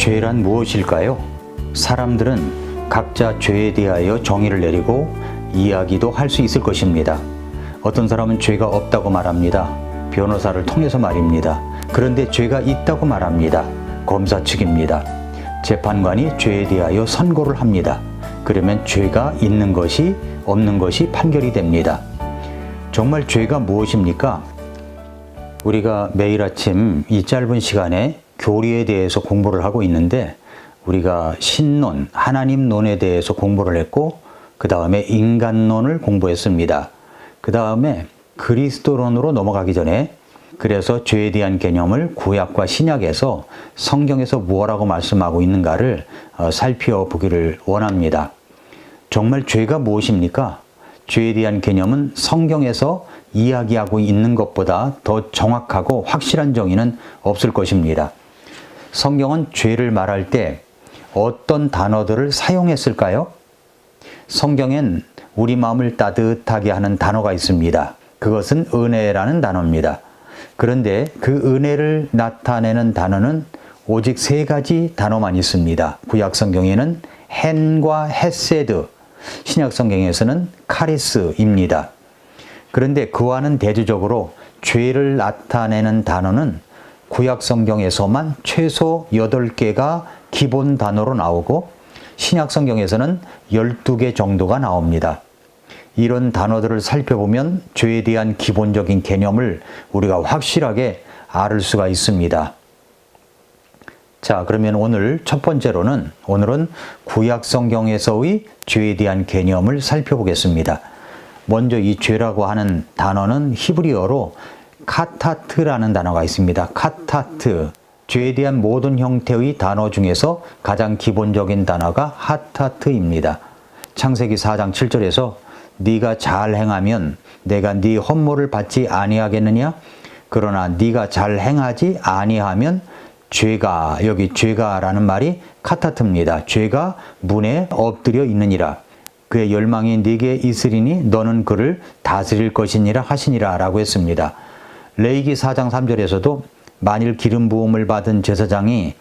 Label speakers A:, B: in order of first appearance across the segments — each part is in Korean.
A: 죄란 무엇일까요? 사람들은 각자 죄에 대하여 정의를 내리고 이야기도 할 수 있을 것입니다. 어떤 사람은 죄가 없다고 말합니다. 변호사를 통해서 말입니다. 그런데 죄가 있다고 말합니다. 검사 측입니다. 재판관이 죄에 대하여 선고를 합니다. 그러면 죄가 있는 것이 없는 것이 판결이 됩니다. 정말 죄가 무엇입니까? 우리가 매일 아침 이 짧은 시간에 교리에 대해서 공부를 하고 있는데 우리가 신론, 하나님론에 대해서 공부를 했고 그 다음에 인간론을 공부했습니다. 그 다음에 그리스도론으로 넘어가기 전에 그래서 죄에 대한 개념을 구약과 신약에서 성경에서 무엇라고 말씀하고 있는가를 살펴보기를 원합니다. 정말 죄가 무엇입니까? 죄에 대한 개념은 성경에서 이야기하고 있는 것보다 더 정확하고 확실한 정의는 없을 것입니다. 성경은 죄를 말할 때 어떤 단어들을 사용했을까요? 성경엔 우리 마음을 따뜻하게 하는 단어가 있습니다. 그것은 은혜라는 단어입니다. 그런데 그 은혜를 나타내는 단어는 오직 세 가지 단어만 있습니다. 구약 성경에는 헨과 헤세드, 신약 성경에서는 카리스입니다. 그런데 그와는 대조적으로 죄를 나타내는 단어는 구약 성경에서만 최소 8개가 기본 단어로 나오고 신약 성경에서는 12개 정도가 나옵니다. 이런 단어들을 살펴보면 죄에 대한 기본적인 개념을 우리가 확실하게 알 수가 있습니다. 자, 그러면 오늘 첫 번째로는 오늘은 구약 성경에서의 죄에 대한 개념을 살펴보겠습니다. 먼저 이 죄라고 하는 단어는 히브리어로 카타트라는 단어가 있습니다. 카타트. 죄에 대한 모든 형태의 단어 중에서 가장 기본적인 단어가 하타트입니다. 창세기 4장 7절에서 네가 잘 행하면 내가 네 헌물을 받지 아니하겠느냐? 그러나 네가 잘 행하지 아니하면 죄가, 여기 죄가라는 말이 카타트입니다. 죄가 문에 엎드려 있느니라. 그의 열망이 네게 있으리니 너는 그를 다스릴 것이니라 하시니라 라고 했습니다. 레위기 4장 3절에서도 만일 기름 부음을 받은 제사장이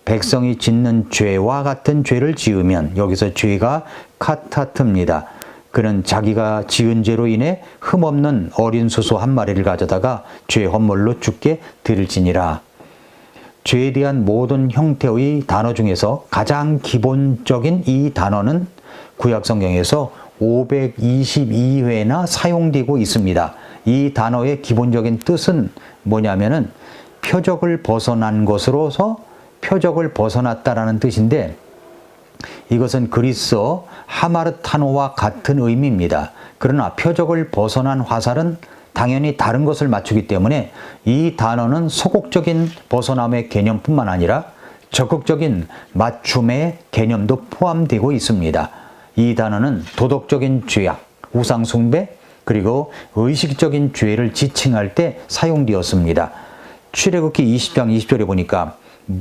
A: 백성이 짓는 죄와 같은 죄를 지으면 여기서 죄가 카타트입니다. 그는 자기가 지은 죄로 인해 흠없는 어린 소소 한 마리를 가져다가 죄 헌물로 주께 드릴지니라. 죄에 대한 모든 형태의 단어 중에서 가장 기본적인 이 단어는 구약 성경에서 522회나 사용되고 있습니다. 이 단어의 기본적인 뜻은 뭐냐면은 표적을 벗어난 것으로서 표적을 벗어났다라는 뜻인데 이것은 그리스어 하마르타노와 같은 의미입니다. 그러나 표적을 벗어난 화살은 당연히 다른 것을 맞추기 때문에 이 단어는 소극적인 벗어남의 개념뿐만 아니라 적극적인 맞춤의 개념도 포함되고 있습니다. 이 단어는 도덕적인 죄악, 우상 숭배, 그리고 의식적인 죄를 지칭할 때 사용되었습니다. 출애굽기 20장 20절에 보니까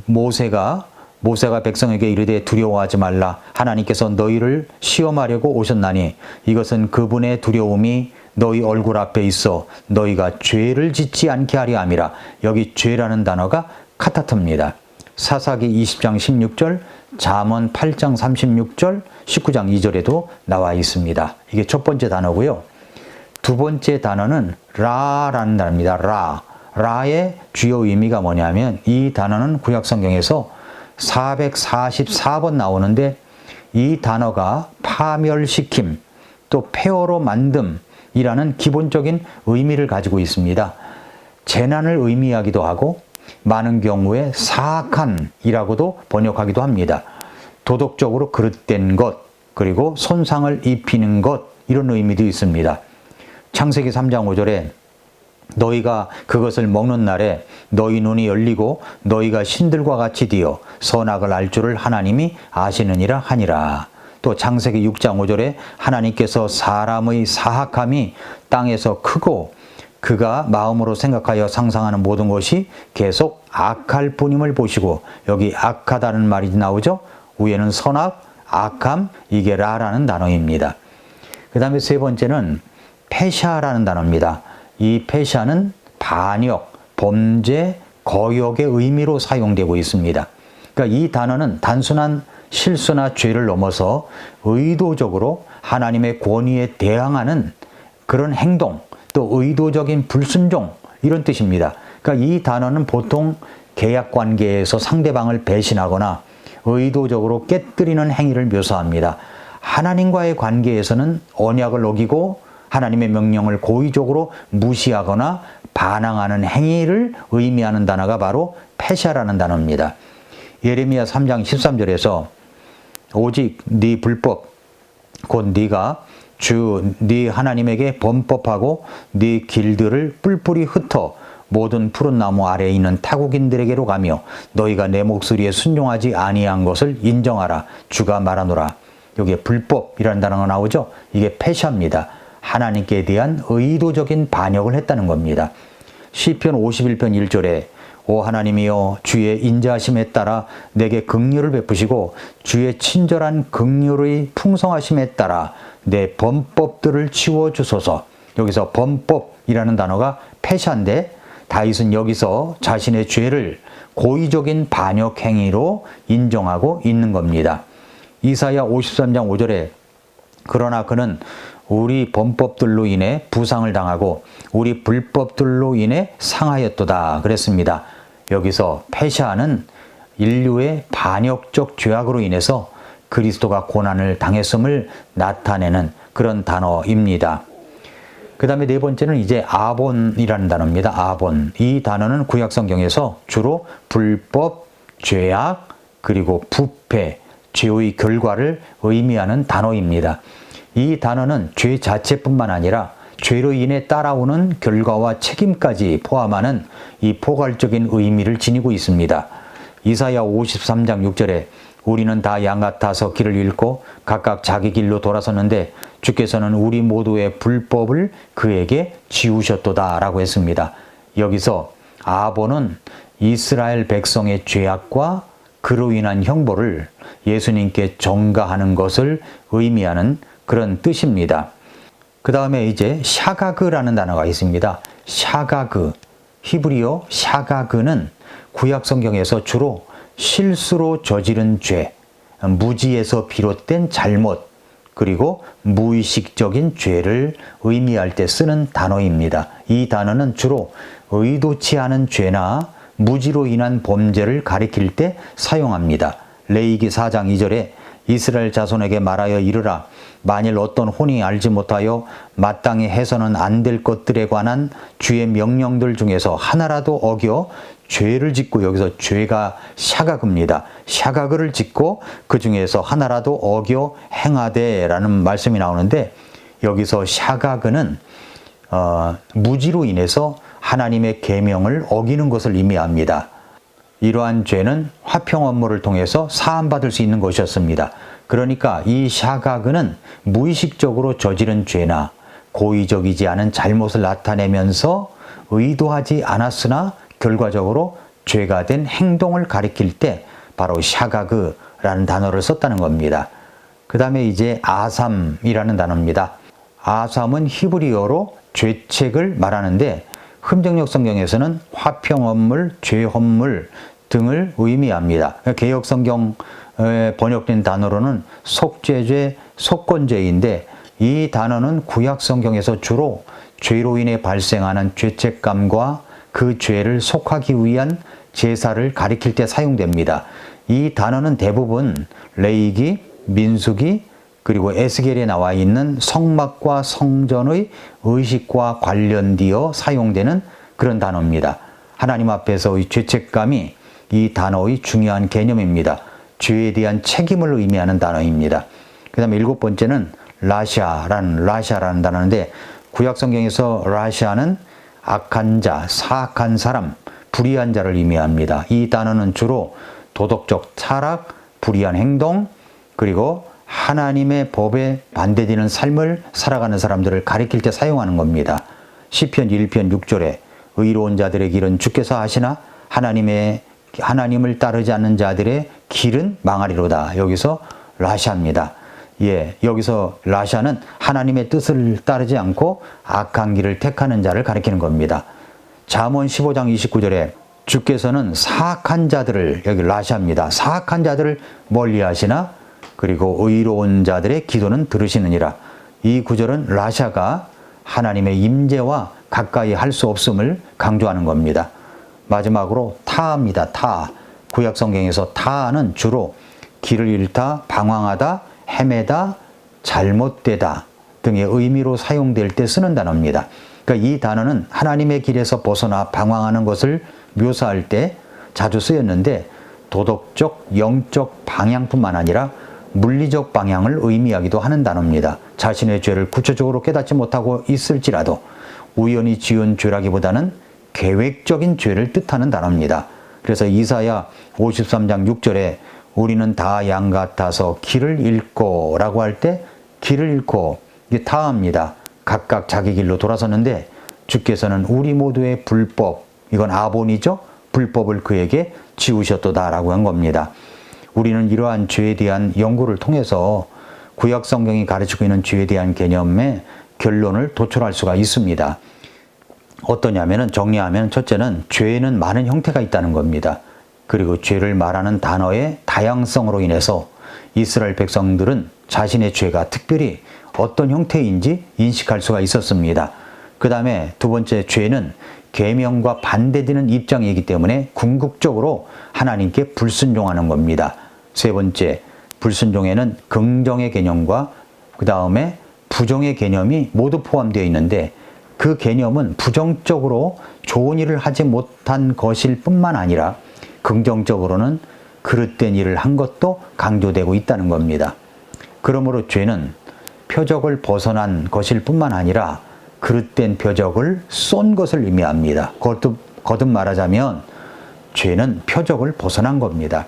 A: 모세가 백성에게 이르되 두려워하지 말라. 하나님께서 너희를 시험하려고 오셨나니 이것은 그분의 두려움이 너희 얼굴 앞에 있어 너희가 죄를 짓지 않게 하려 함이라. 여기 죄라는 단어가 카타트입니다. 사사기 20장 16절, 잠언 8장 36절, 19장 2절에도 나와 있습니다. 이게 첫 번째 단어고요. 두 번째 단어는 라라는 단어입니다. 라의 주요 의미가 뭐냐면 이 단어는 구약 성경에서 444번 나오는데 이 단어가 파멸시킴 또 폐허로 만듦이라는 기본적인 의미를 가지고 있습니다. 재난을 의미하기도 하고 많은 경우에 사악한이라고도 번역하기도 합니다. 도덕적으로 그릇된 것 그리고 손상을 입히는 것 이런 의미도 있습니다. 창세기 3장 5절에 너희가 그것을 먹는 날에 너희 눈이 열리고 너희가 신들과 같이 되어 선악을 알 줄을 하나님이 아시느니라 하니라. 또 창세기 6장 5절에 하나님께서 사람의 사악함이 땅에서 크고 그가 마음으로 생각하여 상상하는 모든 것이 계속 악할 뿐임을 보시고 여기 악하다는 말이 나오죠. 위에는 선악, 악함, 이게 라라는 단어입니다. 그 다음에 세 번째는 패샤라는 단어입니다. 이 패샤는 반역, 범죄, 거역의 의미로 사용되고 있습니다. 그러니까 이 단어는 단순한 실수나 죄를 넘어서 의도적으로 하나님의 권위에 대항하는 그런 행동, 또 의도적인 불순종, 이런 뜻입니다. 그러니까 이 단어는 보통 계약 관계에서 상대방을 배신하거나 의도적으로 깨뜨리는 행위를 묘사합니다. 하나님과의 관계에서는 언약을 어기고 하나님의 명령을 고의적으로 무시하거나 반항하는 행위를 의미하는 단어가 바로 패샤라는 단어입니다. 예레미야 3장 13절에서 오직 네 불법 곧 네가 주 네 하나님에게 범법하고 네 길들을 뿔뿔이 흩어 모든 푸른 나무 아래에 있는 타국인들에게로 가며 너희가 내 목소리에 순종하지 아니한 것을 인정하라. 주가 말하노라. 여기에 불법이라는 단어가 나오죠. 이게 패샤입니다. 하나님께 대한 의도적인 반역을 했다는 겁니다. 시편 51편 1절에 오 하나님이여 주의 인자하심에 따라 내게 긍휼을 베푸시고 주의 친절한 긍휼의 풍성하심에 따라 내 범법들을 치워주소서. 여기서 범법이라는 단어가 패샤인데 다윗은 여기서 자신의 죄를 고의적인 반역 행위로 인정하고 있는 겁니다. 이사야 53장 5절에 그러나 그는 우리 범법들로 인해 부상을 당하고 우리 불법들로 인해 상하였도다 그랬습니다. 여기서 패샤는 인류의 반역적 죄악으로 인해서 그리스도가 고난을 당했음을 나타내는 그런 단어입니다. 그 다음에 네 번째는 이제 아본이라는 단어입니다. 아본. 이 단어는 구약성경에서 주로 불법, 죄악, 그리고 부패, 죄의 결과를 의미하는 단어입니다. 이 단어는 죄 자체뿐만 아니라 죄로 인해 따라오는 결과와 책임까지 포함하는 이 포괄적인 의미를 지니고 있습니다. 이사야 53장 6절에 우리는 다 양 같아서 길을 잃고 각각 자기 길로 돌아섰는데 주께서는 우리 모두의 불법을 그에게 지우셨도다 라고 했습니다. 여기서 아본은 이스라엘 백성의 죄악과 그로 인한 형벌을 예수님께 전가하는 것을 의미하는 그런 뜻입니다. 그 다음에 이제 샤가그라는 단어가 있습니다. 샤가그, 히브리어 샤가그는 구약 성경에서 주로 실수로 저지른 죄, 무지에서 비롯된 잘못, 그리고 무의식적인 죄를 의미할 때 쓰는 단어입니다. 이 단어는 주로 의도치 않은 죄나 무지로 인한 범죄를 가리킬 때 사용합니다. 레위기 4장 2절에 이스라엘 자손에게 말하여 이르라. 만일 어떤 혼이 알지 못하여 마땅히 해서는 안 될 것들에 관한 주의 명령들 중에서 하나라도 어겨 죄를 짓고, 여기서 죄가 샤가그입니다. 샤가그를 짓고 그 중에서 하나라도 어겨 행하되 라는 말씀이 나오는데, 여기서 샤가그는 무지로 인해서 하나님의 계명을 어기는 것을 의미합니다. 이러한 죄는 화평 업무를 통해서 사함받을 수 있는 것이었습니다. 그러니까 이 샤가그는 무의식적으로 저지른 죄나 고의적이지 않은 잘못을 나타내면서 의도하지 않았으나 결과적으로 죄가 된 행동을 가리킬 때 바로 샤가그라는 단어를 썼다는 겁니다. 그 다음에 이제 아삼이라는 단어입니다. 아삼은 히브리어로 죄책을 말하는데 흠정역 성경에서는 화평 업물, 죄 헌물 등을 의미합니다. 개역 성경에 번역된 단어로는 속죄죄, 속건죄인데 이 단어는 구약 성경에서 주로 죄로 인해 발생하는 죄책감과 그 죄를 속하기 위한 제사를 가리킬 때 사용됩니다. 이 단어는 대부분 레위기, 민수기, 그리고 에스겔에 나와 있는 성막과 성전의 의식과 관련되어 사용되는 그런 단어입니다. 하나님 앞에서의 죄책감이 이 단어의 중요한 개념입니다. 죄에 대한 책임을 의미하는 단어입니다. 그 다음에 일곱 번째는 라샤라는 단어인데 구약 성경에서 라샤는 악한 자, 사악한 사람, 불의한 자를 의미합니다. 이 단어는 주로 도덕적 타락, 불의한 행동, 그리고 하나님의 법에 반대되는 삶을 살아가는 사람들을 가리킬 때 사용하는 겁니다. 시편 1편 6절에 의로운 자들의 길은 주께서 하시나 하나님을 따르지 않는 자들의 길은 망하리로다. 여기서 라샤입니다. 여기서 라샤는 하나님의 뜻을 따르지 않고 악한 길을 택하는 자를 가리키는 겁니다. 잠언 15장 29절에 주께서는 사악한 자들을, 여기 라샤입니다. 사악한 자들을 멀리 하시나 그리고 의로운 자들의 기도는 들으시느니라. 이 구절은 라샤가 하나님의 임재와 가까이 할 수 없음을 강조하는 겁니다. 마지막으로 타입니다. 타. 구약 성경에서 타는 주로 길을 잃다, 방황하다, 헤매다, 잘못되다 등의 의미로 사용될 때 쓰는 단어입니다. 그러니까 이 단어는 하나님의 길에서 벗어나 방황하는 것을 묘사할 때 자주 쓰였는데 도덕적, 영적 방향뿐만 아니라 물리적 방향을 의미하기도 하는 단어입니다. 자신의 죄를 구체적으로 깨닫지 못하고 있을지라도 우연히 지은 죄라기보다는 계획적인 죄를 뜻하는 단어입니다. 그래서 이사야 53장 6절에 우리는 다 양 같아서 길을 잃고 라고 할 때 길을 잃고 이게 타입니다. 각각 자기 길로 돌아섰는데 주께서는 우리 모두의 불법, 이건 아본이죠. 불법을 그에게 지우셨도다 라고 한 겁니다. 우리는 이러한 죄에 대한 연구를 통해서 구약 성경이 가르치고 있는 죄에 대한 개념의 결론을 도출할 수가 있습니다. 어떠냐면은 정리하면 첫째는 죄에는 많은 형태가 있다는 겁니다. 그리고 죄를 말하는 단어의 다양성으로 인해서 이스라엘 백성들은 자신의 죄가 특별히 어떤 형태인지 인식할 수가 있었습니다. 그 다음에 두 번째, 죄는 계명과 반대되는 입장이기 때문에 궁극적으로 하나님께 불순종하는 겁니다. 세 번째, 불순종에는 긍정의 개념과 그 다음에 부정의 개념이 모두 포함되어 있는데 그 개념은 부정적으로 좋은 일을 하지 못한 것일 뿐만 아니라 긍정적으로는 그릇된 일을 한 것도 강조되고 있다는 겁니다. 그러므로 죄는 표적을 벗어난 것일 뿐만 아니라 그릇된 표적을 쏜 것을 의미합니다. 거듭 말하자면 죄는 표적을 벗어난 겁니다.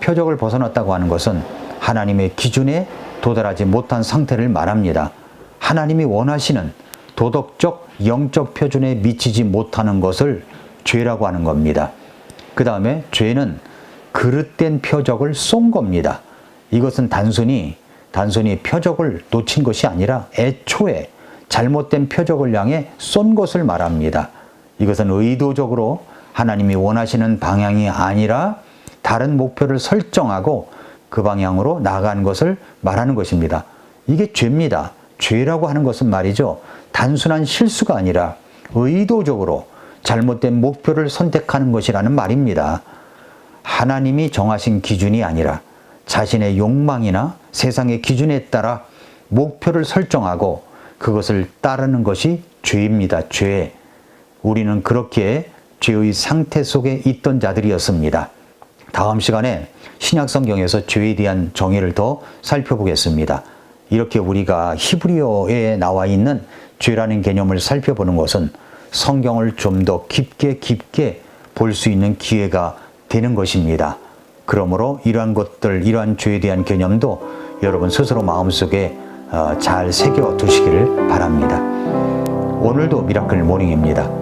A: 표적을 벗어났다고 하는 것은 하나님의 기준에 도달하지 못한 상태를 말합니다. 하나님이 원하시는 도덕적, 영적 표준에 미치지 못하는 것을 죄라고 하는 겁니다. 그 다음에 죄는 그릇된 표적을 쏜 겁니다. 이것은 단순히 표적을 놓친 것이 아니라 애초에 잘못된 표적을 향해 쏜 것을 말합니다. 이것은 의도적으로 하나님이 원하시는 방향이 아니라 다른 목표를 설정하고 그 방향으로 나아간 것을 말하는 것입니다. 이게 죄입니다. 죄라고 하는 것은 말이죠. 단순한 실수가 아니라 의도적으로 잘못된 목표를 선택하는 것이라는 말입니다. 하나님이 정하신 기준이 아니라 자신의 욕망이나 세상의 기준에 따라 목표를 설정하고 그것을 따르는 것이 죄입니다. 죄. 우리는 그렇게 죄의 상태 속에 있던 자들이었습니다. 다음 시간에 신약 성경에서 죄에 대한 정의를 더 살펴보겠습니다. 이렇게 우리가 히브리어에 나와 있는 죄라는 개념을 살펴보는 것은 성경을 좀 더 깊게 볼 수 있는 기회가 되는 것입니다. 그러므로 이러한 죄에 대한 개념도 여러분 스스로 마음속에 잘 새겨 두시기를 바랍니다. 오늘도 미라클 모닝입니다.